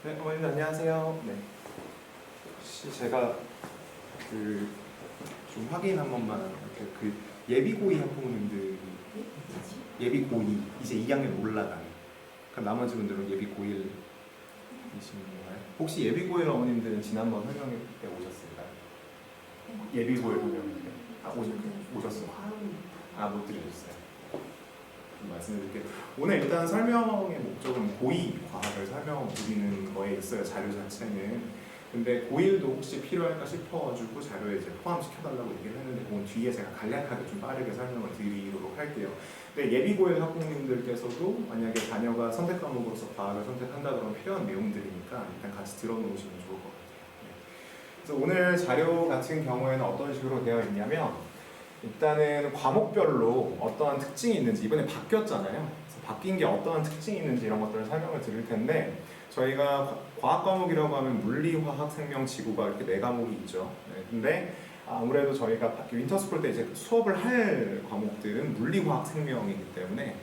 네, 어머님 안녕하세요. 네. 혹시 제가 좀 확인 한 번만 이렇게 예비고이 학부모님들 예비고이 이제 2학년 올라가는 그럼 나머지 분들은 예비고일이신 건가요? 혹시 예비고일 어머님들은 지난번 설명회 때 오셨을까요? 예비고일 설명회 오셨어요? 못 들으셨어요? 말씀드릴게요. 오늘 일단 설명의 목적은 고이 과학을 설명드리는 거에 있어요. 자료 자체는. 근데 고일도 혹시 필요할까 싶어가지고 자료에 이제 포함시켜달라고 얘기를 했는데 그건 뒤에 제가 간략하게 좀 빠르게 설명을 드리도록 할게요. 근데 예비고일 학부모님들께서도 만약에 자녀가 선택 과목으로서 과학을 선택한다 그러면 필요한 내용들이니까 일단 같이 들어놓으시면 좋을 것 같아요. 그래서 오늘 자료 같은 경우에는 어떤 식으로 되어 있냐면 일단은 과목별로 어떠한 특징이 있는지 이번에 바뀌었잖아요. 그래서 바뀐 게 어떠한 특징이 있는지 이런 것들을 설명을 드릴 텐데 저희가 과학 과목이라고 하면 물리, 화학, 생명, 지구가 이렇게 4과목이 있죠. 네, 근데 아무래도 저희가 윈터스쿨 때 이제 수업을 할 과목들은 물리, 화학, 생명이기 때문에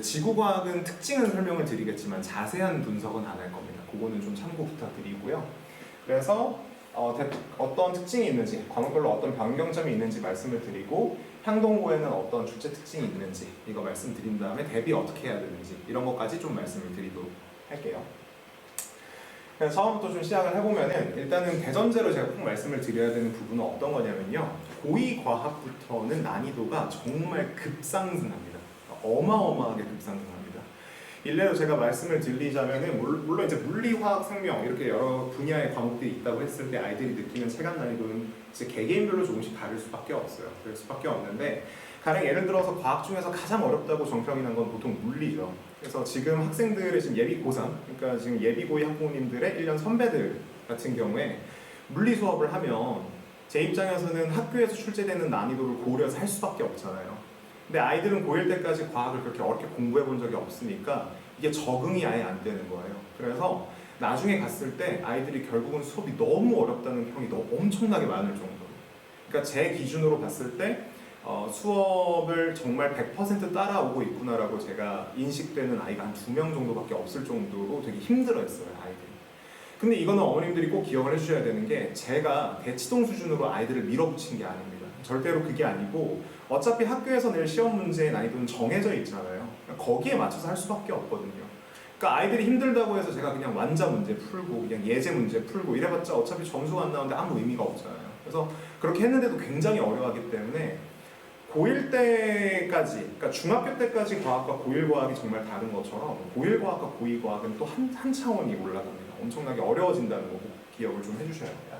지구과학은 특징은 설명을 드리겠지만 자세한 분석은 안 할 겁니다. 그거는 좀 참고 부탁드리고요. 그래서 어떤 특징이 있는지, 과목별로 어떤 변경점이 있는지 말씀을 드리고 향동고에는 어떤 주체 특징이 있는지 이거 말씀드린 다음에 대비 어떻게 해야 되는지 이런 것까지 좀 말씀을 드리도록 할게요. 그래서 처음부터 좀 시작을 해보면은 일단은 대전제로 제가 꼭 말씀을 드려야 되는 부분은 어떤 거냐면요. 고2 과학부터는 난이도가 정말 급상승합니다. 어마어마하게 급상승합니다. 일례로 제가 말씀을 드리자면은 물론 이제 물리, 화학, 생명 이렇게 여러 분야의 과목들이 있다고 했을 때 아이들이 느끼는 체감 난이도는 이제 개개인별로 조금씩 다를 수밖에 없어요. 그럴 수밖에 없는데 가령 예를 들어서 과학 중에서 가장 어렵다고 정평이 난 건 보통 물리죠. 그래서 지금 학생들의 지금 예비 고3, 그러니까 지금 예비 고2 학부모님들의 1년 선배들 같은 경우에 물리 수업을 하면 제 입장에서는 학교에서 출제되는 난이도를 고려해서 할 수밖에 없잖아요. 근데 아이들은 고1 때까지 과학을 그렇게 어렵게 공부해 본 적이 없으니까 이게 적응이 아예 안 되는 거예요. 그래서 나중에 갔을 때 아이들이 결국은 수업이 너무 어렵다는 평이 엄청나게 많을 정도로. 그러니까 제 기준으로 봤을 때 수업을 정말 100% 따라오고 있구나라고 제가 인식되는 아이가 한 2명 정도밖에 없을 정도로 되게 힘들어했어요, 아이들이. 근데 이거는 어머님들이 꼭 기억을 해주셔야 되는 게 제가 대치동 수준으로 아이들을 밀어붙인 게 아닙니다. 절대로 그게 아니고 어차피 학교에서 낼 시험 문제의 난이도는 정해져 있잖아요. 거기에 맞춰서 할 수밖에 없거든요. 그러니까 아이들이 힘들다고 해서 제가 그냥 완자 문제 풀고 그냥 예제 문제 풀고 이래봤자 어차피 점수가 안 나오는데 아무 의미가 없잖아요. 그래서 그렇게 했는데도 굉장히 어려워하기 때문에 고1 때까지, 그러니까 중학교 때까지 과학과 고1 과학이 정말 다른 것처럼 고1 과학과 고2 과학은 또 한 차원이 올라갑니다. 엄청나게 어려워진다는 거 꼭 기억을 좀 해주셔야 돼요.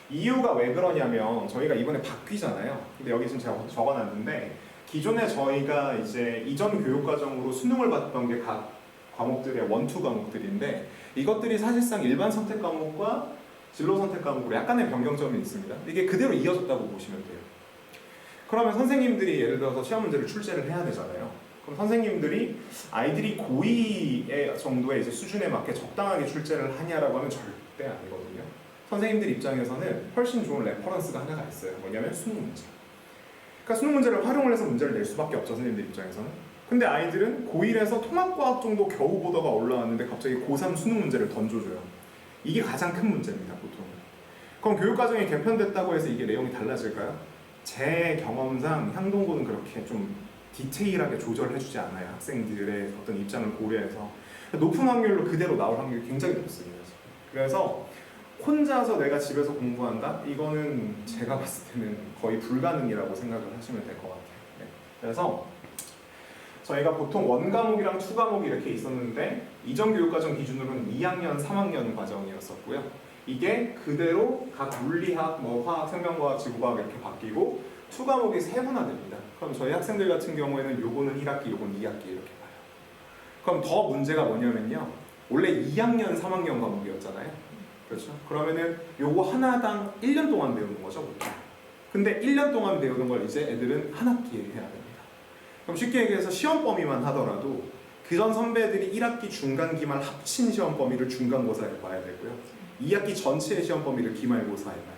이유가 왜 그러냐면 저희가 이번에 바뀌잖아요. 근데 여기 지금 제가 적어놨는데 기존에 저희가 이제 이전 교육과정으로 수능을 봤던 게 각 과목들의 원투 과목들인데 이것들이 사실상 일반 선택 과목과 진로 선택 과목으로 약간의 변경점이 있습니다. 이게 그대로 이어졌다고 보시면 돼요. 그러면 선생님들이 예를 들어서 시험 문제를 출제를 해야 되잖아요. 그럼 선생님들이 아이들이 고2 정도의 이제 수준에 맞게 적당하게 출제를 하냐라고 하면 절대 아니거든요. 선생님들 입장에서는 훨씬 좋은 레퍼런스가 하나가 있어요. 뭐냐면 수능 문제. 그러니까 수능 문제를 활용을 해서 문제를 낼 수밖에 없죠, 선생님들 입장에서는. 근데 아이들은 고1에서 통합과학 정도 겨우 보다가 올라왔는데 갑자기 고3 수능 문제를 던져줘요. 이게 가장 큰 문제입니다, 보통. 그럼 교육과정이 개편됐다고 해서 이게 내용이 달라질까요? 제 경험상 향동고는 그렇게 좀 디테일하게 조절해주지 않아요. 학생들의 어떤 입장을 고려해서. 높은 확률로 그대로 나올 확률이 굉장히 높습니다. 그래서 혼자서 내가 집에서 공부한다? 이거는 제가 봤을 때는 거의 불가능이라고 생각을 하시면 될 것 같아요. 네. 그래서 저희가 보통 원과목이랑 투과목이 이렇게 있었는데 이전 교육과정 기준으로는 2학년, 3학년 과정이었었고요. 이게 그대로 각 물리학, 화학, 생명과학, 지구과학 이렇게 바뀌고 투과목이 세분화됩니다. 그럼 저희 학생들 같은 경우에는 요거는 1학기, 요거는 2학기 이렇게 봐요. 그럼 더 문제가 뭐냐면요. 원래 2학년, 3학년 과목이었잖아요. 그렇죠? 그러면은 요거 하나당 1년 동안 배우는 거죠, 보통. 근데 1년 동안 배우는 걸 이제 애들은 한 학기에 해야 됩니다. 그럼 쉽게 얘기해서 시험 범위만 하더라도 그전 선배들이 1학기 중간기말 합친 시험 범위를 중간고사에 봐야 되고요. 2학기 전체의 시험 범위를 기말고사에 봐야 됩니다.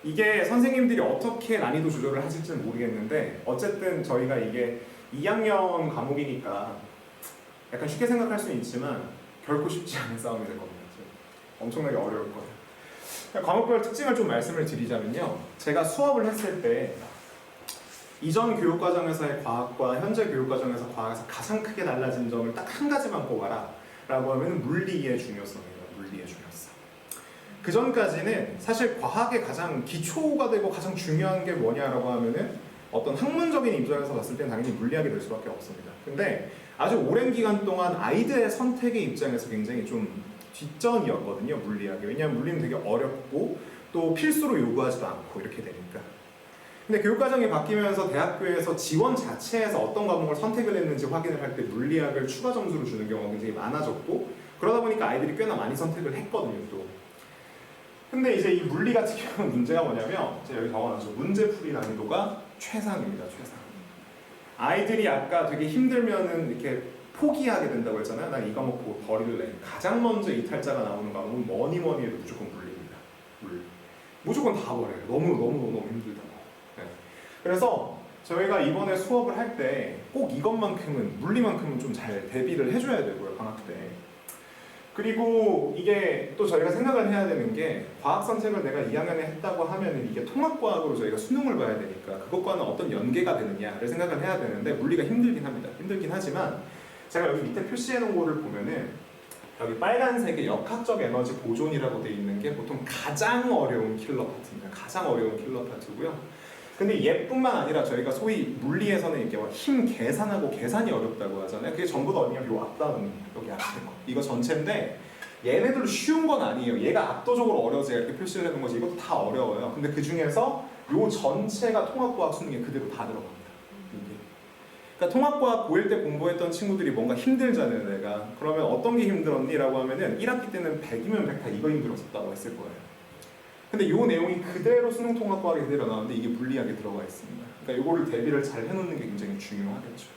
이게 선생님들이 어떻게 난이도 조절을 하실지는 모르겠는데 어쨌든 저희가 이게 2학년 과목이니까 약간 쉽게 생각할 수는 있지만 결코 쉽지 않은 싸움이 될 겁니다. 엄청나게 어려울 거예요. 과목별 특징을 좀 말씀을 드리자면요. 제가 수업을 했을 때 이전 교육과정에서의 과학과 현재 교육과정에서 과학에서 가장 크게 달라진 점을 딱 한 가지만 꼽아라 라고 하면 물리의 중요성이에요. 물리의 중요성. 그 전까지는 사실 과학의 가장 기초가 되고 가장 중요한 게 뭐냐라고 하면은 어떤 학문적인 입장에서 봤을 때는 당연히 물리학이 될 수밖에 없습니다. 근데 아주 오랜 기간 동안 아이들의 선택의 입장에서 굉장히 좀 뒷전이었거든요, 물리학이. 왜냐하면 물리는 되게 어렵고 또 필수로 요구하지도 않고 이렇게 되니까. 근데 교육과정이 바뀌면서 대학교에서 지원 자체에서 어떤 과목을 선택을 했는지 확인을 할 때 물리학을 추가 점수를 주는 경우가 굉장히 많아졌고, 그러다 보니까 아이들이 꽤나 많이 선택을 했거든요, 또. 근데 이제 이 물리 같은 경우는 문제가 뭐냐면, 제가 여기 적어놨죠. 문제풀이 난이도가 최상입니다, 최상. 아이들이 아까 되게 힘들면은 이렇게 포기하게 된다고 했잖아요. 난 이 과목 보고 버릴래. 가장 먼저 이탈자가 나오는 과목은 뭐니 해도 무조건 물리입니다. 물. 무조건 다 버려요. 너무 힘들다고. 네. 그래서 저희가 이번에 수업을 할 때 꼭 이것만큼은, 물리만큼은 좀 잘 대비를 해줘야 되고요, 방학 때. 그리고 이게 또 저희가 생각을 해야 되는 게, 과학 선택을 내가 2학년에 했다고 하면은 이게 통합과학으로 저희가 수능을 봐야 되니까 그것과는 어떤 연계가 되느냐를 생각을 해야 되는데, 물리가 힘들긴 합니다. 힘들긴 하지만 제가 여기 밑에 표시해 놓은 거를 보면은 여기 빨간색의 역학적 에너지 보존이라고 되어 있는 게 보통 가장 어려운 킬러 파트입니다. 가장 어려운 킬러 파트고요. 근데 얘뿐만 아니라 저희가 소위 물리에서는 이렇게 힘 계산하고 계산이 어렵다고 하잖아요. 그게 전부 다 어디냐면 요 앞다운, 여기 앞에 거. 이거 전체인데 얘네들도 쉬운 건 아니에요. 얘가 압도적으로 어려워서 이렇게 표시를 해놓은 거지. 이것도 다 어려워요. 근데 그 중에서 요 전체가 통합과학 수능에 그대로 다 들어갑니다. 그러니까 통합과학 고1 때 공부했던 친구들이 뭔가 힘들잖아요, 내가. 그러면 어떤 게 힘들었니? 라고 하면은 1학기 때는 100이면 100 다 이거 힘들었었다고 했을 거예요. 근데 이 내용이 그대로 수능 통합과학에 그대로 나오는데 이게 물리학에 들어가 있습니다. 그러니까 이거를 대비를 잘 해놓는 게 굉장히 중요하겠죠.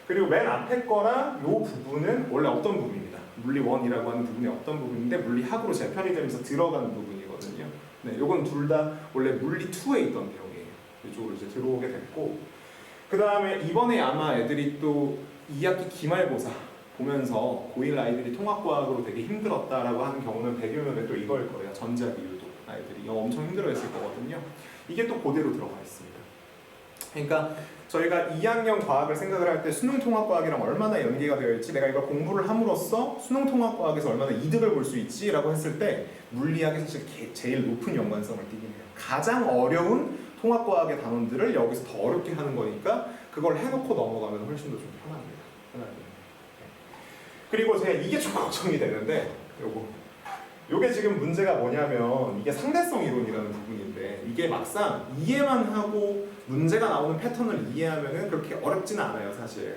그리고 맨 앞에 거랑 이 부분은 원래 없던 부분입니다. 물리 1이라고 하는 부분이 없던 부분인데 물리학으로 재편이 되면서 들어가는 부분이거든요. 네, 이건 둘 다 원래 물리 2에 있던 내용이에요. 이쪽으로 이제 들어오게 됐고, 그 다음에 이번에 아마 애들이 또 2학기 기말고사 보면서 고1 아이들이 통합과학으로 되게 힘들었다라고 하는 경우는 100여 명에 또 이걸 거예요. 전자기 유도 아이들이 이거 엄청 힘들어했을 거거든요. 이게 또 그대로 들어가 있습니다. 그러니까 저희가 2학년 과학을 생각을 할 때 수능 통합과학이랑 얼마나 연계가 되어 있지, 내가 이걸 공부를 함으로써 수능 통합과학에서 얼마나 이득을 볼 수 있지 라고 했을 때 물리학이 사실 제일 높은 연관성을 띠긴 해요. 가장 어려운 통합과학의 단원들을 여기서 더 어렵게 하는 거니까 그걸 해놓고 넘어가면 훨씬 더 좀 편합니다. 그리고 제가 이게 좀 걱정이 되는데, 요게 지금 문제가 뭐냐면 이게 상대성 이론이라는 부분인데, 이게 막상 이해만 하고 문제가 나오는 패턴을 이해하면은 그렇게 어렵지는 않아요, 사실.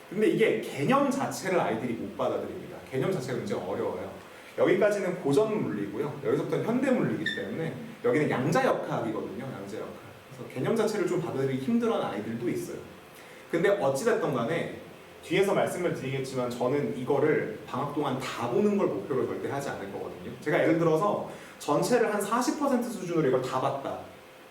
근데 이게 개념 자체를 아이들이 못 받아들입니다. 개념 자체가 굉장히 어려워요. 여기까지는 고전 물리고요. 여기서부터는 현대 물리이기 때문에 여기는 양자역학이거든요. 양자역학. 그래서 개념 자체를 좀 받아들이기 힘들어하는 아이들도 있어요. 근데 어찌됐든 간에 뒤에서 말씀을 드리겠지만 저는 이거를 방학 동안 다 보는 걸 목표로 절대 하지 않을 거거든요. 제가 예를 들어서 전체를 한 40% 수준으로 이걸 다 봤다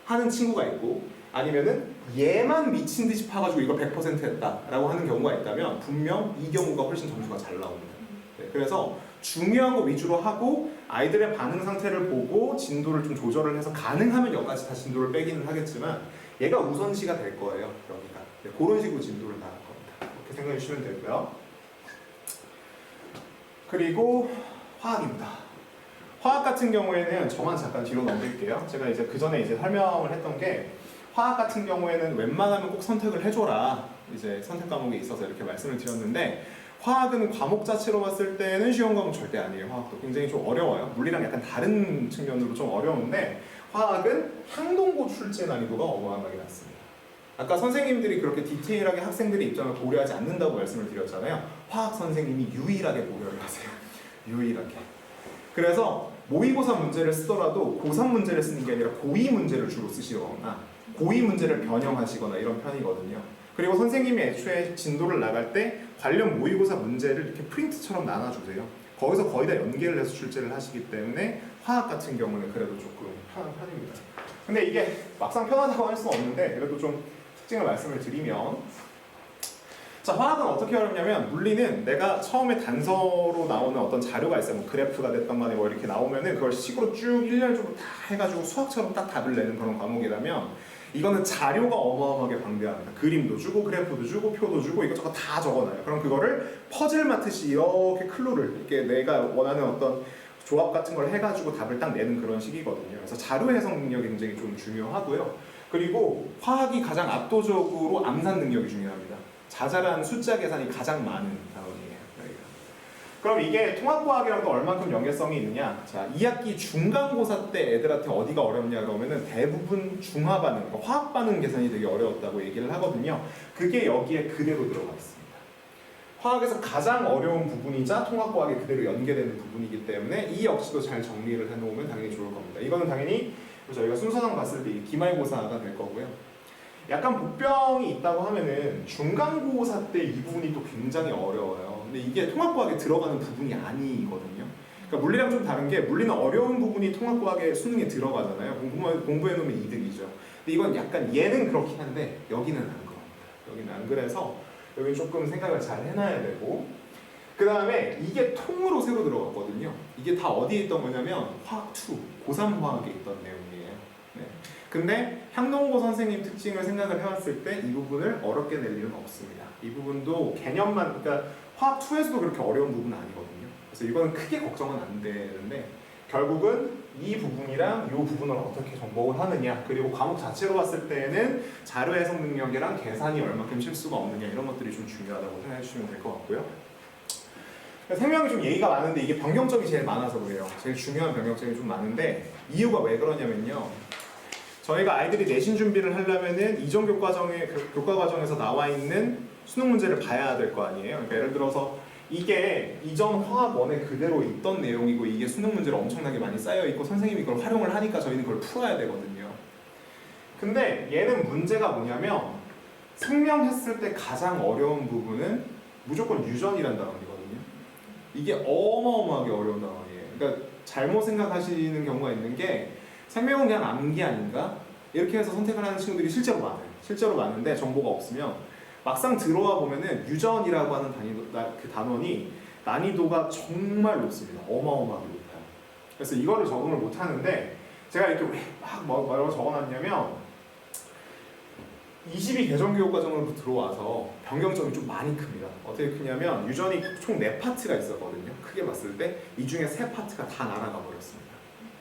하는 친구가 있고, 아니면은 얘만 미친 듯이 파가지고 이걸 100% 했다라고 하는 경우가 있다면 분명 이 경우가 훨씬 점수가 잘 나옵니다. 네, 그래서 중요한 거 위주로 하고 아이들의 반응 상태를 보고 진도를 좀 조절을 해서 가능하면 여기까지 다 진도를 빼기는 하겠지만 얘가 우선시가 될 거예요. 여기가. 네, 그런 식으로 진도를 나갈 겁니다. 이렇게 생각해 주시면 되고요. 그리고 화학입니다. 화학 같은 경우에는 저만 잠깐 뒤로 넘길게요. 제가 이제 그 전에 이제 설명을 했던 게, 화학 같은 경우에는 웬만하면 꼭 선택을 해줘라. 이제 선택 과목이 있어서 이렇게 말씀을 드렸는데, 화학은 과목 자체로 봤을 때는 쉬운 과목 절대 아니에요. 화학도 굉장히 좀 어려워요. 물리랑 약간 다른 측면으로 좀 어려운데, 화학은 항동고 출제 난이도가 어마어마하게 낮습니다. 아까 선생님들이 그렇게 디테일하게 학생들의 입장을 고려하지 않는다고 말씀을 드렸잖아요. 화학 선생님이 유일하게 고려를 하세요. 유일하게. 그래서 모의고사 문제를 쓰더라도 고3 문제를 쓰는 게 아니라 고2 문제를 주로 쓰시거나 고2 문제를 변형하시거나 이런 편이거든요. 그리고 선생님이 애초에 진도를 나갈 때 관련 모의고사 문제를 이렇게 프린트처럼 나눠주세요. 거기서 거의 다 연계를 해서 출제를 하시기 때문에 화학 같은 경우는 그래도 조금 편한 편입니다. 근데 이게 막상 편하다고 할 수는 없는데 그래도 좀 특징을 말씀을 드리면, 자, 화학은 어떻게 어렵냐면 물리는 내가 처음에 단서로 나오는 어떤 자료가 있어요. 뭐 그래프가 됐던 간에 뭐 이렇게 나오면은 그걸 식으로 쭉 일렬적으로 다 해가지고 수학처럼 딱 답을 내는 그런 과목이라면 이거는 자료가 어마어마하게 방대합니다. 그림도 주고 그래프도 주고 표도 주고 이것저것 다 적어놔요. 그럼 그거를 퍼즐 맞듯이 이렇게 클로를 이렇게 내가 원하는 어떤 조합 같은 걸 해가지고 답을 딱 내는 그런 식이거든요. 그래서 자료 해석 능력이 굉장히 좀 중요하고요. 그리고 화학이 가장 압도적으로 암산 능력이 중요합니다. 자잘한 숫자 계산이 가장 많은 단원이에요. 여기가. 그럼 이게 통합과학이랑도 얼만큼 연계성이 있느냐? 자, 2학기 중간고사 때 애들한테 어디가 어렵냐 그러면은 대부분 중화 반응, 그러니까 화학 반응 계산이 되게 어려웠다고 얘기를 하거든요. 그게 여기에 그대로 들어가 있습니다. 화학에서 가장 어려운 부분이자 통합과학에 그대로 연계되는 부분이기 때문에 이 역시도 잘 정리를 해놓으면 당연히 좋을 겁니다. 이거는 당연히 저희가 순서상 봤을 때 기말고사가 될 거고요. 약간 복병이 있다고 하면은 중간고사 때 이 부분이 또 굉장히 어려워요. 근데 이게 통합과학에 들어가는 부분이 아니거든요. 그러니까 물리랑 좀 다른 게 물리는 어려운 부분이 통합과학의 수능에 들어가잖아요. 공부해놓으면 이득이죠. 근데 이건 약간 얘는 그렇긴 한데 여기는 안 그럽니다. 여기는 안 그래서 여기 조금 생각을 잘 해놔야 되고 그 다음에 이게 통으로 새로 들어갔거든요. 이게 다 어디에 있던 거냐면 화학2, 고3 화학에 있던 내용이에요. 네. 근데 향동고 선생님 특징을 생각을 해왔을 때 이 부분을 어렵게 낼 일은 없습니다. 이 부분도 개념만, 그러니까 화학2에서도 그렇게 어려운 부분은 아니거든요. 그래서 이거는 크게 걱정은 안 되는데 결국은 이 부분이랑 이 부분을 어떻게 정복을 하느냐, 그리고 과목 자체로 봤을 때는 자료 해석 능력이랑 계산이 얼마큼 실수가 없느냐 이런 것들이 좀 중요하다고 생각해 주시면 될 것 같고요. 생명이 좀 예의가 많은데 이게 변경점이 제일 많아서 그래요. 제일 중요한 변경점이 좀 많은데 이유가 왜 그러냐면요. 저희가 아이들이 내신 준비를 하려면은 이전 교과 과정에서 나와 있는 수능 문제를 봐야 될 거 아니에요. 그러니까 예를 들어서 이게 이전 화학 1에 그대로 있던 내용이고 이게 수능 문제로 엄청나게 많이 쌓여 있고 선생님이 그걸 활용을 하니까 저희는 그걸 풀어야 되거든요. 근데 얘는 문제가 뭐냐면 생명했을 때 가장 어려운 부분은 무조건 유전이란 단원이거든요. 이게 어마어마하게 어려운 단원이에요. 그러니까 잘못 생각하시는 경우가 있는 게 생명은 그냥 암기 아닌가? 이렇게 해서 선택을 하는 친구들이 실제로 많아요. 실제로 많은데 정보가 없으면 막상 들어와 보면은 유전이라고 하는 그 단원이 난이도가 정말 높습니다. 어마어마하게 높아요. 그래서 이거를 적응을 못 하는데 제가 이렇게 왜 막 뭐라고 적어놨냐면 22 개정교육과정으로 들어와서 변경점이 좀 많이 큽니다. 어떻게 크냐면 유전이 총 4파트가 있었거든요. 크게 봤을 때 이 중에 3파트가 다 날아가 버렸습니다.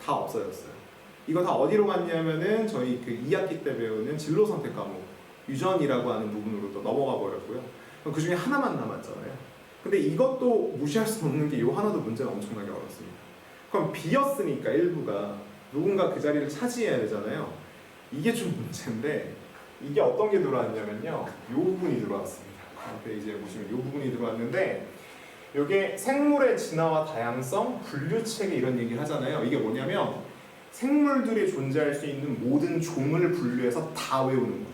다 없어졌어요. 이거 다 어디로 갔냐면은 저희 그 2학기 때 배우는 진로 선택 과목 유전이라고 하는 부분으로 또 넘어가 버렸고요. 그 중에 하나만 남았잖아요. 근데 이것도 무시할 수 없는 게 이 하나도 문제가 엄청나게 어렵습니다. 그럼 비었으니까 일부가 누군가 그 자리를 차지해야 되잖아요. 이게 좀 문제인데 이게 어떤 게 들어왔냐면요. 이 부분이 들어왔습니다. 앞에 이제 보시면 이 부분이 들어왔는데 이게 생물의 진화와 다양성, 분류 체계 이런 얘기 하잖아요. 이게 뭐냐면 생물들이 존재할 수 있는 모든 종을 분류해서 다 외우는 겁니다.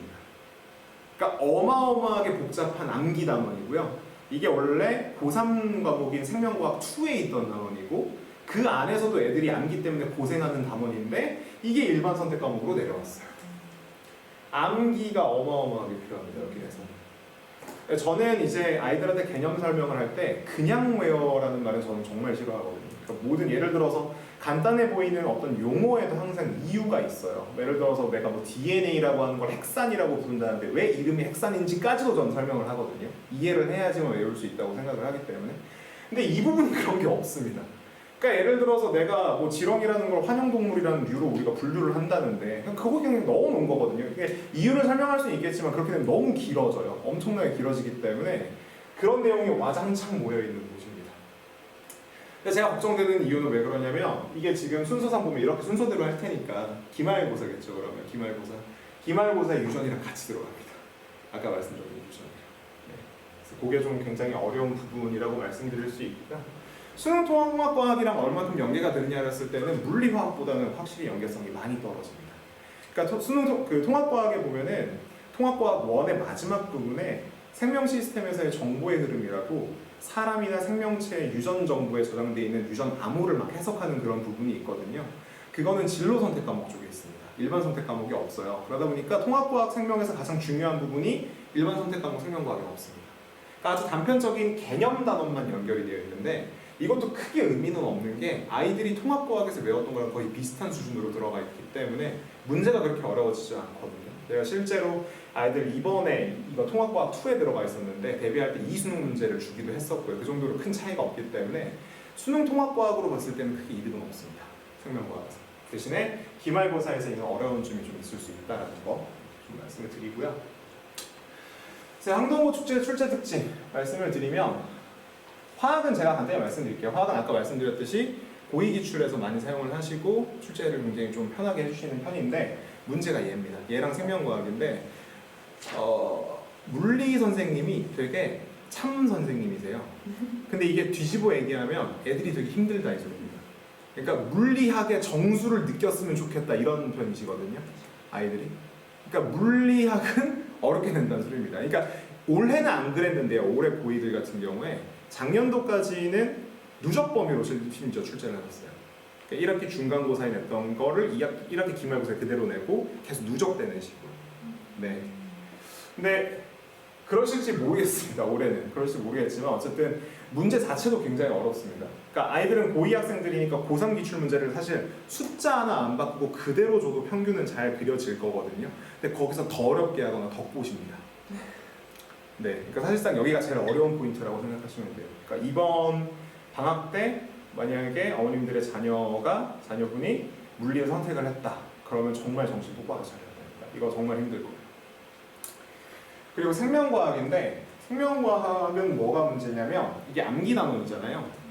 그러니까 어마어마하게 복잡한 암기 단원이고요. 이게 원래 고3 과목인 생명과학 2에 있던 단원이고 그 안에서도 애들이 암기 때문에 고생하는 단원인데 이게 일반 선택 과목으로 내려왔어요. 암기가 어마어마하게 필요합니다. 여기에서. 저는 이제 아이들한테 개념 설명을 할 때 그냥 외워라는 말은 저는 정말 싫어하거든요. 그러니까 모든 예를 들어서 간단해 보이는 어떤 용어에도 항상 이유가 있어요. 예를 들어서 내가 뭐 DNA라고 하는 걸 핵산이라고 부른다는데 왜 이름이 핵산인지까지도 저는 설명을 하거든요. 이해를 해야지만 외울 수 있다고 생각을 하기 때문에. 근데 이 부분은 그런 게 없습니다. 그러니까 예를 들어서 내가 뭐 지렁이라는 걸 환영동물이라는 류로 우리가 분류를 한다는데 그거 그냥 넣어놓은 거거든요. 이게 이유를 설명할 수는 있겠지만 그렇게 되면 너무 길어져요. 엄청나게 길어지기 때문에 그런 내용이 와장창 모여있는 곳입니다. 근데 제가 걱정되는 이유는 왜 그러냐면 이게 지금 순서상 보면 이렇게 순서대로 할 테니까 기말고사겠죠. 그러면 기말고사 유전이랑 같이 들어갑니다. 아까 말씀드린 유전이랑. 네. 그래서 그게 좀 굉장히 어려운 부분이라고 말씀드릴 수 있고요. 수능통합과학이랑 얼마큼 연계가 되느냐 했을 때는 물리화학보다는 확실히 연계성이 많이 떨어집니다. 그러니까 통합과학에 보면은 통합과학 1의 마지막 부분에 생명 시스템에서의 정보의 흐름이라고 사람이나 생명체의 유전 정보에 저장되어 있는 유전 암호를 막 해석하는 그런 부분이 있거든요. 그거는 진로 선택 과목 쪽에 있습니다. 일반 선택 과목이 없어요. 그러다 보니까 통합과학 생명에서 가장 중요한 부분이 일반 선택 과목 생명과학에 없습니다. 그러니까 아주 단편적인 개념 단원만 연결이 되어 있는데 이것도 크게 의미는 없는 게 아이들이 통합과학에서 외웠던 거랑 거의 비슷한 수준으로 들어가 있기 때문에 문제가 그렇게 어려워지지 않거든요. 제가 실제로 아이들 이번에 이거 통합과학 2에 들어가 있었는데 대비할 때 이수능 문제를 주기도 했었고요. 그 정도로 큰 차이가 없기 때문에 수능 통합과학으로 봤을 때는 크게 이득은 없습니다. 생명과학에서. 대신에 기말고사에서 있는 어려운 점이 좀 있을 수 있다는 거 좀 말씀을 드리고요. 항동고 축제 출제 특징 말씀을 드리면 화학은 제가 간단히 말씀드릴게요. 화학은 아까 말씀드렸듯이 고위 기출에서 많이 사용을 하시고 출제를 굉장히 좀 편하게 해주시는 편인데 문제가 얘입니다. 얘랑 생명과학인데 물리 선생님이 되게 참 선생님이세요. 근데 이게 뒤집어 얘기하면 애들이 되게 힘들다 이 소리입니다. 그러니까 물리학의 정수를 느꼈으면 좋겠다 이런 편이시거든요. 아이들이. 그러니까 물리학은 어렵게 된다는 소리입니다. 그러니까 올해는 안 그랬는데요. 올해 고이들 같은 경우에 작년도까지는 누적 범위로 심지어 출제를 하셨어요. 그러니까 1학기 중간고사에 냈던 거를 1학기 기말고사에 그대로 내고 계속 누적되는 식으로. 네. 근데 그러실지 모르겠습니다. 올해는 그럴지 모르겠지만 어쨌든 문제 자체도 굉장히 어렵습니다. 그러니까 아이들은 고2 학생들이니까 고3 기출 문제를 사실 숫자 하나 안 바꾸고 그대로 줘도 평균은 잘 그려질 거거든요. 근데 거기서 더 어렵게 하거나 더 꼬십니다. 네, 그러니까 사실상 여기가 제일 어려운 포인트라고 생각하시면 돼요. 그러니까 이번 방학 때 만약에 어머님들의 자녀분이 물리를 선택을 했다. 그러면 정말 정신 똑바로 차려야 됩니다. 이거 정말 힘들 거예요. 그리고 생명과학인데 생명과학은 뭐가 문제냐면 이게 암기단원이잖아요.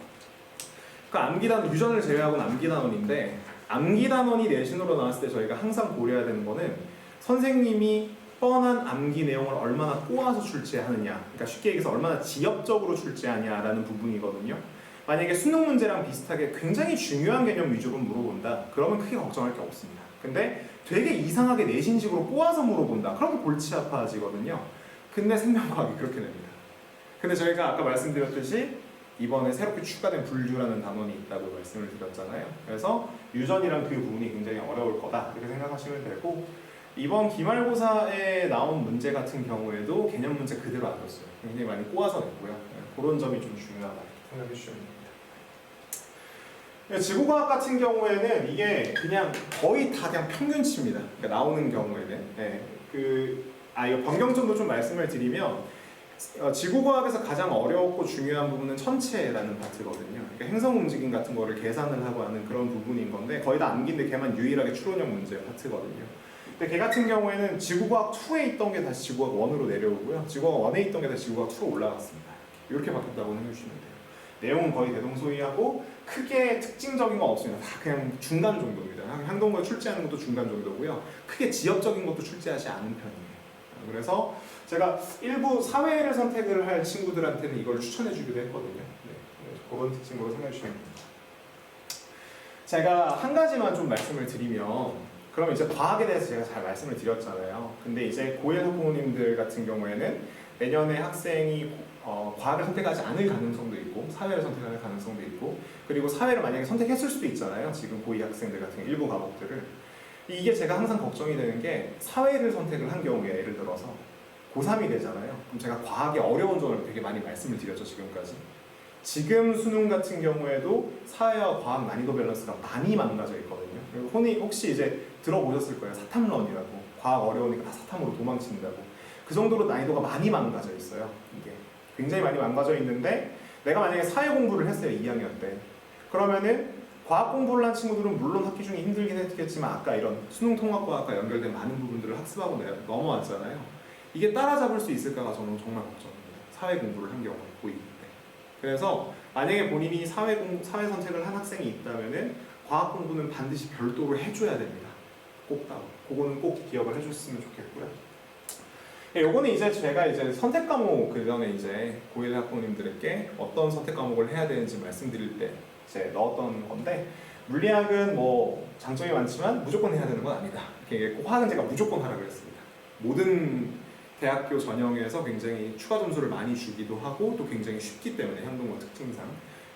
그러니까 암기단원, 유전을 제외하고는 암기단원인데 암기단원이 내신으로 나왔을 때 저희가 항상 고려해야 되는 거는 선생님이 뻔한 암기 내용을 얼마나 꼬아서 출제하느냐, 그러니까 쉽게 얘기해서 얼마나 지엽적으로 출제하냐라는 부분이거든요. 만약에 수능 문제랑 비슷하게 굉장히 중요한 개념 위주로 물어본다, 그러면 크게 걱정할 게 없습니다. 근데 되게 이상하게 내신식으로 꼬아서 물어본다, 그러면 골치 아파지거든요. 근데 생명과학이 그렇게 됩니다. 근데 저희가 아까 말씀드렸듯이 이번에 새롭게 추가된 분류라는 단원이 있다고 말씀을 드렸잖아요. 그래서 유전이랑 그 부분이 굉장히 어려울 거다 이렇게 생각하시면 되고, 이번 기말고사에 나온 문제 같은 경우에도 개념 문제 그대로 안 줬어요. 굉장히 많이 꼬아서 냈고요. 그런 점이 좀 중요하다 생각해 주시면 됩니다. 지구과학 같은 경우에는 이게 그냥 거의 다 그냥 평균치입니다. 그러니까 나오는 경우에는. 이거 변경점도 좀 말씀을 드리면 지구과학에서 가장 어렵고 중요한 부분은 천체라는 파트거든요. 그러니까 행성 움직임 같은 거를 계산을 하고 하는 그런 부분인 건데 거의 다 암기인데 걔만 유일하게 추론형 문제 파트거든요. 근데 걔 같은 경우에는 지구과학 2에 있던 게 다시 지구과학 1으로 내려오고요. 지구과학 1에 있던 게 다시 지구과학 2로 올라갔습니다. 이렇게 바뀌었다고 해주시면 돼요. 내용은 거의 대동소이하고 크게 특징적인 건 없습니다. 다 그냥 중간 정도입니다. 항동고에 출제하는 것도 중간 정도고요. 크게 지역적인 것도 출제하지 않은 편이에요. 그래서 제가 일부 사회를 선택을 할 친구들한테는 이걸 추천해주기도 했거든요. 네, 그런 특징으로 생각해 주시면 됩니다. 제가 한 가지만 좀 말씀을 드리면, 그러면 이제 과학에 대해서 제가 잘 말씀을 드렸잖아요. 근데 이제 고1 학부모님들 같은 경우에는 내년에 학생이 과학을 선택하지 않을 가능성도 있고 사회를 선택할 가능성도 있고, 그리고 사회를 만약에 선택했을 수도 있잖아요. 지금 고2 학생들 같은 경우 일부 과목들을. 이게 제가 항상 걱정이 되는 게 사회를 선택을 한 경우에 예를 들어서 고3이 되잖아요. 그럼 제가 과학의 어려운 점을 되게 많이 말씀을 드렸죠, 지금까지. 지금 수능 같은 경우에도 사회와 과학 난이도 밸런스가 많이 망가져 있거든요. 그리고 혹시 이제 들어보셨을 거예요. 사탐런이라고. 과학 어려우니까 다 사탐으로 도망친다고. 그 정도로 난이도가 많이 망가져 있어요. 이게 굉장히 많이 망가져 있는데, 내가 만약에 사회 공부를 했어요, 2학년 때. 그러면은 과학 공부를 한 친구들은 물론 학기 중에 힘들긴 했겠지만 아까 이런 수능 통합과학과 연결된 많은 부분들을 학습하고 넘어왔잖아요. 이게 따라잡을 수 있을까가 저는 정말 걱정입니다. 사회 공부를 한 경우 고2 때. 그래서 만약에 본인이 사회 선택을 한 학생이 있다면은 과학 공부는 반드시 별도로 해줘야 됩니다. 꼭 따로. 그거는 꼭 기억을 해줬으면 좋겠고요. 요거는 이제 제가 이제 선택 과목 그 전에 이제 고1 학부모님들에게 어떤 선택 과목을 해야 되는지 말씀드릴 때 이제 넣었던 건데, 물리학은 뭐 장점이 많지만 무조건 해야 되는 건 아니다. 화학은 제가 무조건 하라고 했습니다. 모든 대학교 전형에서 굉장히 추가 점수를 많이 주기도 하고 또 굉장히 쉽기 때문에 향동과 특징상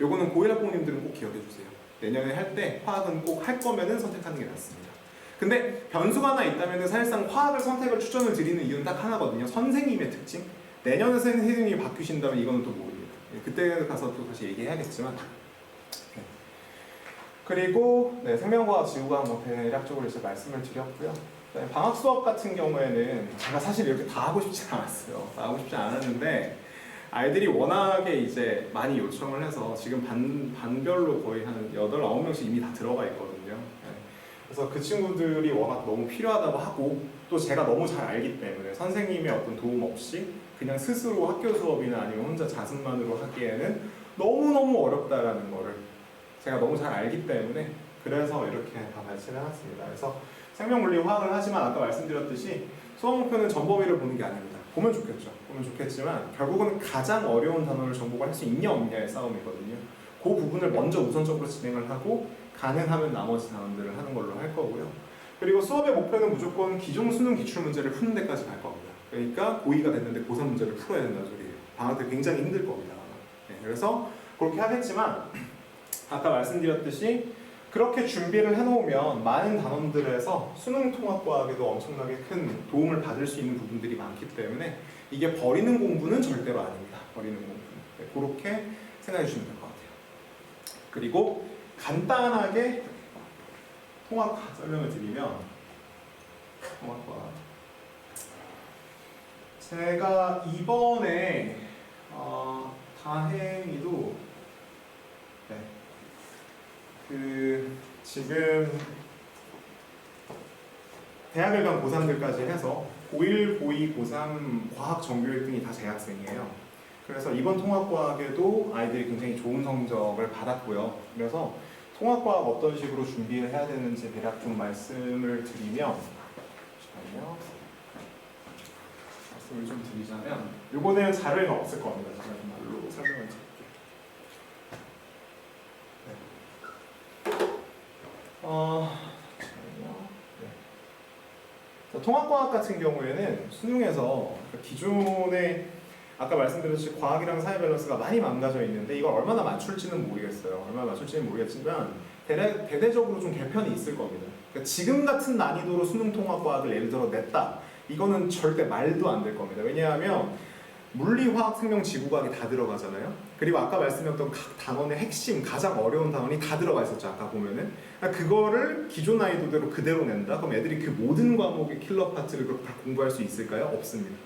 요거는 고1 학부모님들은 꼭 기억해 주세요. 내년에 할 때 화학은 꼭 할 거면은 선택하는 게 낫습니다. 근데 변수가 하나 있다면 사실상 화학을 선택을 추천을 드리는 이유는 딱 하나거든요. 선생님의 특징. 내년에 선생님이 바뀌신다면 이거는 또 모릅니다. 그때 가서 또 다시 얘기해야겠지만. 네. 그리고 네, 생명과학, 지구과학 뭐 대략적으로 이제 말씀을 드렸고요. 방학 수업 같은 경우에는 제가 사실 이렇게 다 하고 싶지 않았어요. 다 하고 싶지 않았는데 아이들이 워낙에 이제 많이 요청을 해서 지금 반별로 거의 한 8, 9명씩 이미 다 들어가 있거든요. 네. 그래서 그 친구들이 워낙 너무 필요하다고 하고 또 제가 너무 잘 알기 때문에 선생님의 어떤 도움 없이 그냥 스스로 학교 수업이나 아니면 혼자 자습만으로 하기에는 너무너무 어렵다라는 거를 제가 너무 잘 알기 때문에 그래서 이렇게 다 발췌를 해놨습니다. 그래서 생명물리 화학을 하지만 아까 말씀드렸듯이 수업 목표는 전범위를 보는 게 아닙니다. 보면 좋겠죠. 보면 좋겠지만 결국은 가장 어려운 단원을 정복을 할 수 있냐 없냐의 싸움이거든요. 그 부분을 먼저 우선적으로 진행을 하고 가능하면 나머지 단원들을 하는 걸로 할 거고요. 그리고 수업의 목표는 무조건 기존 수능 기출 문제를 푸는 데까지 갈 겁니다. 그러니까 고2가 됐는데 고3 문제를 풀어야 된다는 소리예요. 방학 때 굉장히 힘들 겁니다. 네, 그래서 그렇게 하겠지만 아까 말씀드렸듯이 그렇게 준비를 해놓으면 많은 단원들에서 수능 통합과학에도 엄청나게 큰 도움을 받을 수 있는 부분들이 많기 때문에 이게 버리는 공부는 절대로 아닙니다. 버리는 공부는. 네, 그렇게 생각해 주시면 될 것 같아요. 그리고 간단하게 통합과학 설명을 드리면 통합과학 제가 이번에 다행히도 네, 지금 대학을 간 고3들까지 해서 고1, 고2, 고3 과학 정규 1등이 다 재학생이에요. 그래서 이번 통합과학에도 아이들이 굉장히 좋은 성적을 받았고요. 그래서 통합과학 어떤 식으로 준비를 해야 되는지 대략 좀 말씀을 드리면 잠시만요. 말씀을 좀 드리자면 이번에는 자료가 없을 겁니다. 제가 좀 말로 설명을 드릴게요. 네. 통합과학 같은 경우에는 수능에서 기존에 아까 말씀드렸듯이 과학이랑 사회 밸런스가 많이 망가져 있는데 이걸 얼마나 맞출지는 모르겠어요. 얼마나 맞출지는 모르겠지만 대대적으로 좀 개편이 있을 겁니다. 그러니까 지금 같은 난이도로 수능 통합과학을 예를 들어 냈다. 이거는 절대 말도 안 될 겁니다. 왜냐하면 물리, 화학, 생명, 지구과학이 다 들어가잖아요. 그리고 아까 말씀드렸던 각 단원의 핵심, 가장 어려운 단원이 다 들어가 있었죠. 아까 보면은. 그러니까 그거를 기존 난이도대로 그대로 낸다? 그럼 애들이 그 모든 과목의 킬러 파트를 그렇게 다 공부할 수 있을까요? 없습니다.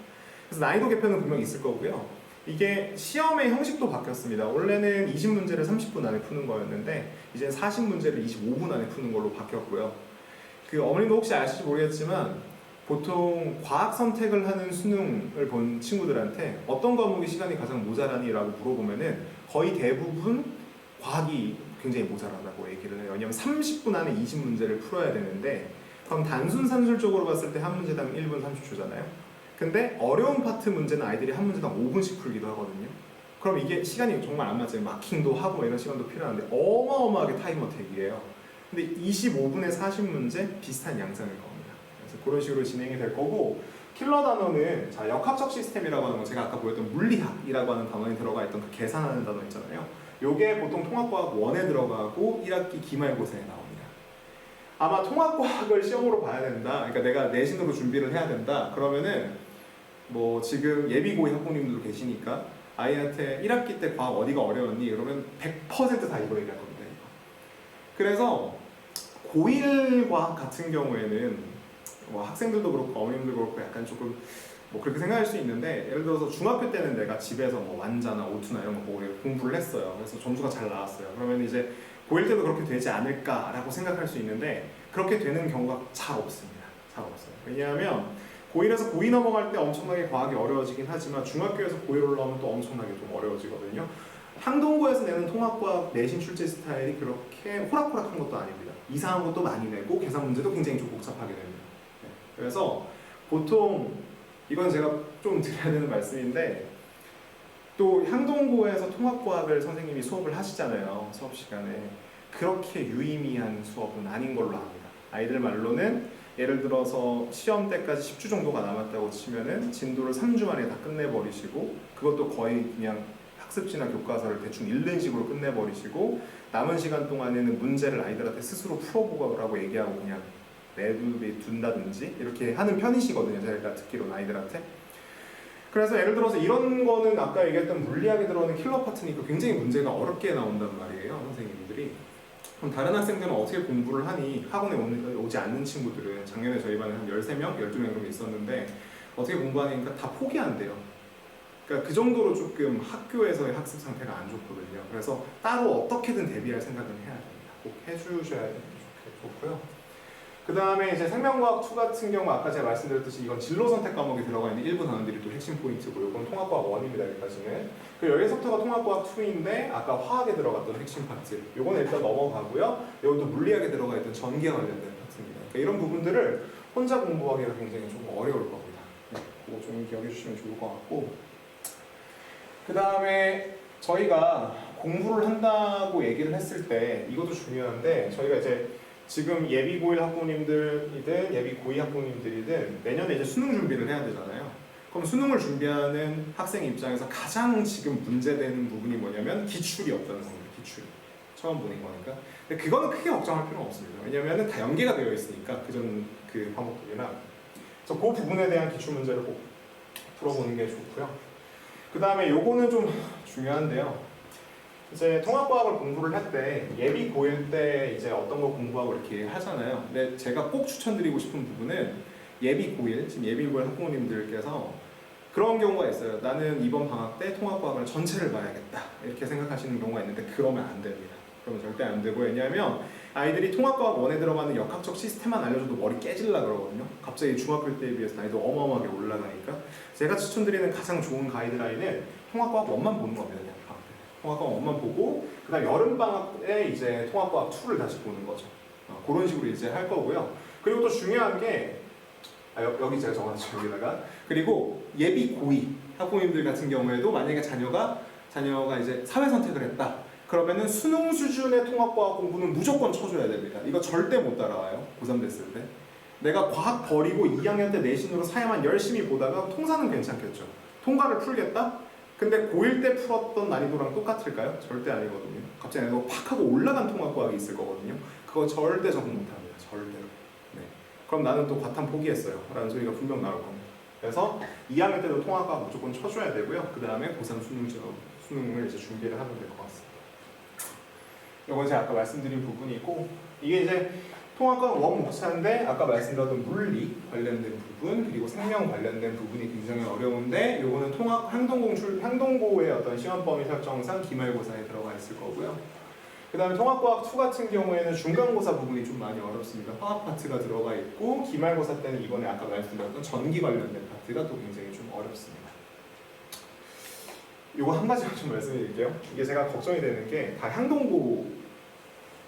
그래서 난이도 개편은 분명히 있을 거고요. 이게 시험의 형식도 바뀌었습니다. 원래는 20문제를 30분 안에 푸는 거였는데 이제 40문제를 25분 안에 푸는 걸로 바뀌었고요. 어머님도 혹시 아실지 모르겠지만 보통 과학 선택을 하는 수능을 본 친구들한테 어떤 과목이 시간이 가장 모자라니? 라고 물어보면은 거의 대부분 과학이 굉장히 모자라다고 얘기를 해요. 왜냐면 30분 안에 20문제를 풀어야 되는데 그럼 단순 산술적으로 봤을 때 한 문제당 1분 30초잖아요. 근데 어려운 파트 문제는 아이들이 한 문제당 5분씩 풀기도 하거든요. 그럼 이게 시간이 정말 안 맞아요. 마킹도 하고 이런 시간도 필요한데 어마어마하게 타임 어택이에요. 근데 25분에 40문제 비슷한 양상일 겁니다. 그래서 그런 식으로 진행이 될 거고 킬러 단어는 자 역학적 시스템이라고 하는 거 제가 아까 보였던 물리학이라고 하는 단어에 들어가 있던 그 계산하는 단어 있잖아요. 요게 보통 통합과학 1에 들어가고 1학기 기말고사에 나옵니다. 아마 통합과학을 시험으로 봐야 된다. 그러니까 내가 내신으로 준비를 해야 된다. 그러면은 뭐 지금 예비고이 학부모님들도 계시니까 아이한테 1학기 때 과학 어디가 어려웠니? 그러면 100%다 이거 얘기할 겁니다. 이거. 그래서 고1 과학 같은 경우에는 뭐 학생들도 그렇고 어머님들도 그렇고 약간 조금 뭐 그렇게 생각할 수 있는데 예를 들어서 중학교 때는 내가 집에서 뭐 완자나 오투나 이런 거 보고 공부를 했어요. 그래서 점수가 잘 나왔어요. 그러면 이제 고1 때도 그렇게 되지 않을까라고 생각할 수 있는데 그렇게 되는 경우가 잘 없습니다. 잘 없어요. 왜냐하면 고1에서 고2 넘어갈 때 엄청나게 과학이 어려워지긴 하지만 중학교에서 고1 올라오면 또 엄청나게 좀 어려워지거든요. 항동고에서 내는 통합과학 내신 출제 스타일이 그렇게 호락호락한 것도 아닙니다. 이상한 것도 많이 내고 계산 문제도 굉장히 좀 복잡하게 됩니다. 네. 그래서 보통 이건 제가 좀 드려야 되는 말씀인데 또 향동고에서 통합과학을 선생님이 수업을 하시잖아요. 수업 시간에. 그렇게 유의미한 수업은 아닌 걸로 압니다. 아이들 말로는 예를 들어서 시험 때까지 10주 정도가 남았다고 치면은 진도를 3주 만에 다 끝내버리시고 그것도 거의 그냥 학습지나 교과서를 대충 읽는 식으로 끝내버리시고 남은 시간 동안에는 문제를 아이들한테 스스로 풀어보라고 얘기하고 그냥 내둔다든지 이렇게 하는 편이시거든요. 제가 듣기로는 아이들한테. 그래서 예를 들어서 이런 거는 아까 얘기했던 물리학에 들어오는 킬러 파트니까 굉장히 문제가 어렵게 나온단 말이에요, 선생님들이. 그럼 다른 학생들은 어떻게 공부를 하니? 학원에 오지 않는 친구들은 작년에 저희 반에 한 13명, 12명 정도 있었는데 어떻게 공부하니까 다 포기한대요. 그러니까 그 정도로 조금 학교에서의 학습 상태가 안 좋거든요. 그래서 따로 어떻게든 대비할 생각은 해야 됩니다. 꼭 해주셔야 좋고요. 그 다음에 이제 생명과학 2 같은 경우 아까 제가 말씀드렸듯이 이건 진로 선택 과목에 들어가 있는 일부 단원들이 또 핵심 포인트고 이건 통합과학 1입니다. 여기까지는. 그 여기서부터가 통합과학 2인데 아까 화학에 들어갔던 핵심 파트 요거는 일단 넘어가고요. 이것도 물리학에 들어가 있던 전기와 관련된 파트입니다. 그러니까 이런 부분들을 혼자 공부하기가 굉장히 좀 어려울 겁니다. 네, 그거 좀 기억해 주시면 좋을 것 같고 그 다음에 저희가 공부를 한다고 얘기를 했을 때 이것도 중요한데 저희가 이제 지금 예비 고1 학부모님들이든 예비 고2 학부모님들이든 내년에 이제 수능 준비를 해야 되잖아요. 그럼 수능을 준비하는 학생 입장에서 가장 지금 문제되는 부분이 뭐냐면 기출이 없다는 겁니다. 기출. 처음 보는 거니까. 근데 그거는 크게 걱정할 필요는 없습니다. 왜냐면은 다 연계가 되어 있으니까 그전 그 과목들이랑. 그래서 그 부분에 대한 기출 문제를 꼭 풀어보는 게 좋고요. 그 다음에 요거는 좀 중요한데요. 이제 통합과학을 공부를 할 때 예비 고1 때 이제 어떤 거 공부하고 이렇게 하잖아요. 근데 제가 꼭 추천드리고 싶은 부분은 예비 고1, 지금 예비 고1 학부모님들께서 그런 경우가 있어요. 나는 이번 방학 때 통합과학을 전체를 봐야겠다 이렇게 생각하시는 경우가 있는데 그러면 안 됩니다. 그러면 절대 안 되고 왜냐하면 아이들이 통합과학 1에 들어가는 역학적 시스템만 알려줘도 머리 깨질라 그러거든요. 갑자기 중학교 때에 비해서 난이도 어마어마하게 올라가니까 제가 추천드리는 가장 좋은 가이드라인은 통합과학 1만 보는 겁니다. 그냥 방학 때. 통합과학 1만 보고 그다음 여름방학 때 이제 통합과학 2를 다시 보는 거죠. 그런 식으로 이제 할 거고요. 그리고 또 중요한 게 여기 제가 적어놨죠. 여기다가 그리고 예비 고2 학부모님들 같은 경우에도 만약에 자녀가 이제 사회 선택을 했다. 그러면은 수능 수준의 통합과학 공부는 무조건 쳐줘야 됩니다. 이거 절대 못 따라와요. 고3 됐을 때. 내가 과학 버리고 2학년 때 내신으로 사회만 열심히 보다가 통사는 괜찮겠죠. 통과를 풀겠다? 근데 고1 때 풀었던 난이도랑 똑같을까요? 절대 아니거든요. 갑자기 팍 하고 올라간 통합과학이 있을 거거든요. 그거 절대 적응 못합니다. 절대로. 네. 그럼 나는 또 과탐 포기했어요. 라는 소리가 분명 나올 겁니다. 그래서 2학년 때도 통합과학 무조건 쳐줘야 되고요. 그 다음에 고3 수능을 이제 준비를 하면 될 것 같습니다. 이건 제가 아까 말씀드린 부분이고 이게 이제 통합과학 원목차인데 아까 말씀드렸던 물리 관련된 부분 그리고 생명 관련된 부분이 굉장히 어려운데 요거는 통합 항동고의 어떤 시험 범위 설정상 기말고사에 들어가 있을 거고요. 그 다음에 통합과학 2 같은 경우에는 중간고사 부분이 좀 많이 어렵습니다. 화학 파트가 들어가 있고 기말고사 때는 이번에 아까 말씀드렸던 전기 관련된 파트가 또 굉장히 좀 어렵습니다. 요거 한 가지만 좀 말씀드릴게요. 이게 제가 걱정이 되는 게 다 향동고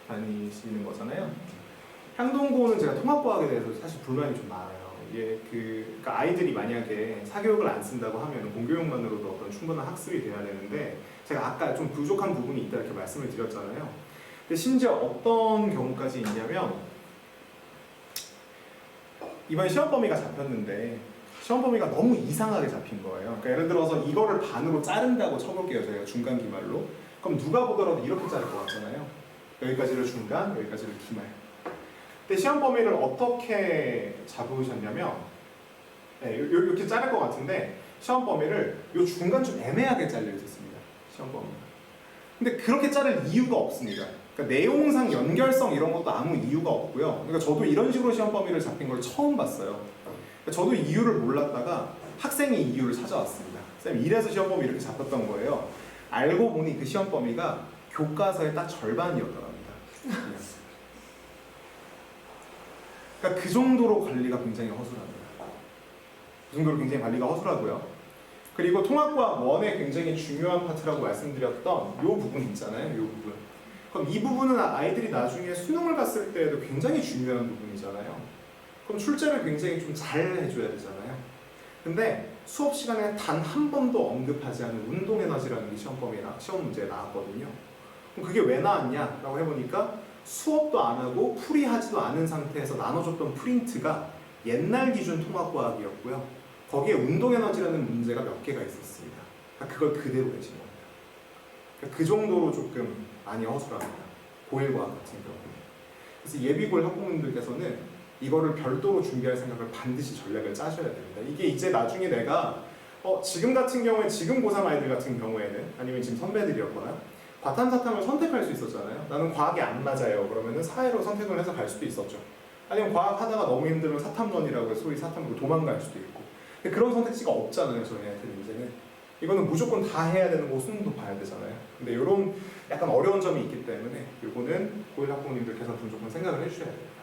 다니시는 거잖아요. 향동고는 제가 통합과학에 대해서 사실 불만이 좀 많아요. 이게 그러니까 아이들이 만약에 사교육을 안 쓴다고 하면 공교육만으로도 어떤 충분한 학습이 돼야 되는데 제가 아까 좀 부족한 부분이 있다 이렇게 말씀을 드렸잖아요. 근데 심지어 어떤 경우까지 있냐면 이번 시험 범위가 잡혔는데 시험 범위가 너무 이상하게 잡힌 거예요. 그러니까 예를 들어서 이거를 반으로 자른다고 쳐볼게요. 저희가 중간 기말로. 그럼 누가 보더라도 이렇게 자를 것 같잖아요. 여기까지를 중간, 여기까지를 기말. 근데 시험 범위를 어떻게 잡으셨냐면 네, 이렇게 자를 것 같은데 시험 범위를 이 중간 좀 애매하게 잘려 있었습니다. 시험 범위가. 근데 그렇게 자를 이유가 없습니다. 그러니까 내용상 연결성 이런 것도 아무 이유가 없고요. 그러니까 저도 이런 식으로 시험 범위를 잡힌 걸 처음 봤어요. 저도 이유를 몰랐다가 학생이 이유를 찾아왔습니다. 쌤 이래서 시험 범위 이렇게 잡혔던 거예요. 알고 보니 그 시험 범위가 교과서의 딱 절반이었더랍니다. 그러니까 그 정도로 관리가 굉장히 허술합니다. 그 정도로 굉장히 관리가 허술하고요. 그리고 통합과학 1의 굉장히 중요한 파트라고 말씀드렸던 이 부분 있잖아요. 이 부분. 그럼 이 부분은 아이들이 나중에 수능을 갔을 때에도 굉장히 중요한 부분이잖아요. 그럼 출제를 굉장히 좀 잘 해줘야 되잖아요. 근데 수업 시간에 단 한 번도 언급하지 않은 운동에너지라는 게 시험 문제에 나왔거든요. 그럼 그게 왜 나왔냐? 라고 해보니까 수업도 안 하고 풀이하지도 않은 상태에서 나눠줬던 프린트가 옛날 기준 통합과학이었고요. 거기에 운동에너지라는 문제가 몇 개가 있었습니다. 그러니까 그걸 그대로 내신 겁니다. 그러니까 그 정도로 조금 많이 허술합니다. 고일과학 같은 경우는. 그래서 예비고일 학부모님들께서는 이거를 별도로 준비할 생각을 반드시 전략을 짜셔야 됩니다. 이게 이제 나중에 내가 지금 같은 경우에 지금 고3 아이들 같은 경우에는 아니면 지금 선배들이었거나 과탐 사탐을 선택할 수 있었잖아요. 나는 과학이 안 맞아요. 그러면은 사회로 선택을 해서 갈 수도 있었죠. 아니면 과학 하다가 너무 힘들면 사탐론이라고 해서 소위 사탐으로 도망갈 수도 있고. 근데 그런 선택지가 없잖아요. 저희한테는 이제는. 이거는 무조건 다 해야 되는 거 수능도 봐야 되잖아요. 근데 이런 약간 어려운 점이 있기 때문에 이거는 고1 학부모님들께서 무조건 생각을 해주셔야 됩니다.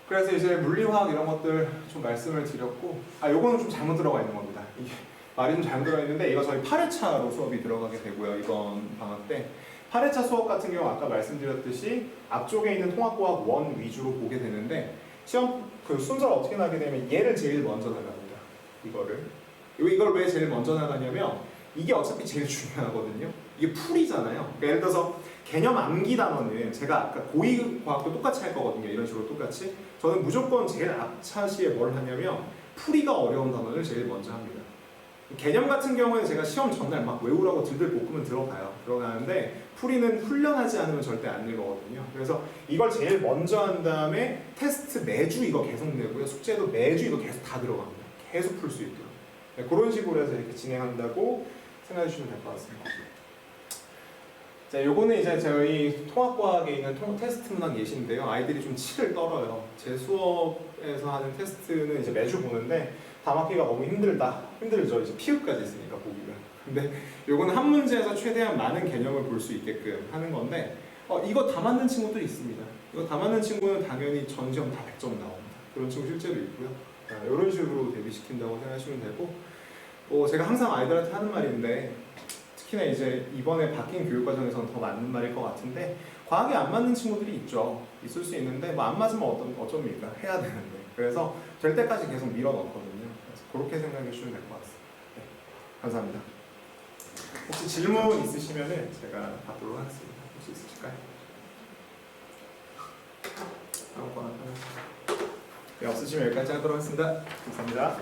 그래서 이제 물리화학 이런 것들 좀 말씀을 드렸고, 요거는 좀 잘못 들어가 있는 겁니다. 이게 말이 좀 잘못 들어가 있는데 이거 저희 8회차로 수업이 들어가게 되고요. 이번 방학 때 8회차 수업 같은 경우 아까 말씀드렸듯이 앞쪽에 있는 통합과학 1 위주로 보게 되는데 시험 그 순서를 어떻게 나게 되면 얘를 제일 먼저 나갑니다. 이걸 왜 제일 먼저 나가냐면 이게 어차피 제일 중요하거든요. 이게 풀이잖아요. 그러니까 예를 들어서 개념 암기 단어는 제가 아까 고2 과학도 똑같이 할 거거든요. 이런 식으로 똑같이. 저는 무조건 제일 앞차시에 뭘 하냐면 풀이가 어려운 단어를 제일 먼저 합니다. 개념 같은 경우는 제가 시험 전날 막 외우라고 들들 볶으면 들어가는데 풀이는 훈련하지 않으면 절대 안 읽거든요. 그래서 이걸 제일 먼저 한 다음에 테스트 매주 이거 계속 내고요. 숙제도 매주 이거 계속 다 들어갑니다. 계속 풀 수 있도록. 네, 그런 식으로 해서 이렇게 진행한다고 생각해 주시면 될 것 같습니다. 자, 요거는 이제 저희 통합과학에 있는 테스트 문항 예시인데요. 아이들이 좀 치를 떨어요. 제 수업에서 하는 테스트는 이제 매주 보는데 다 맞기가 너무 힘들죠. 이제 피읍까지 있으니까 보기가. 근데 요거는 한 문제에서 최대한 많은 개념을 볼 수 있게끔 하는 건데 이거 다 맞는 친구도 있습니다. 이거 다 맞는 친구는 당연히 전시험 다 100점 나옵니다. 그런 친구 실제로 있고요. 이런 식으로 대비시킨다고 생각하시면 되고 제가 항상 아이들한테 하는 말인데 특히나 이제 이번에 바뀐 교육과정에서는 더 맞는 말일 것 같은데 과학이 안 맞는 친구들이 있을 수 있는데 뭐 안 맞으면 어쩝니까? 해야 되는데 그래서 될 때까지 계속 밀어넣거든요. 그래서 그렇게 생각해 주시면 될 것 같습니다. 네, 감사합니다. 혹시 질문 있으시면 제가 받도록 하겠습니다. 혹시 있으실까요? 아무거나 하나. 네, 없으시면 여기까지 하도록 하겠습니다. 감사합니다.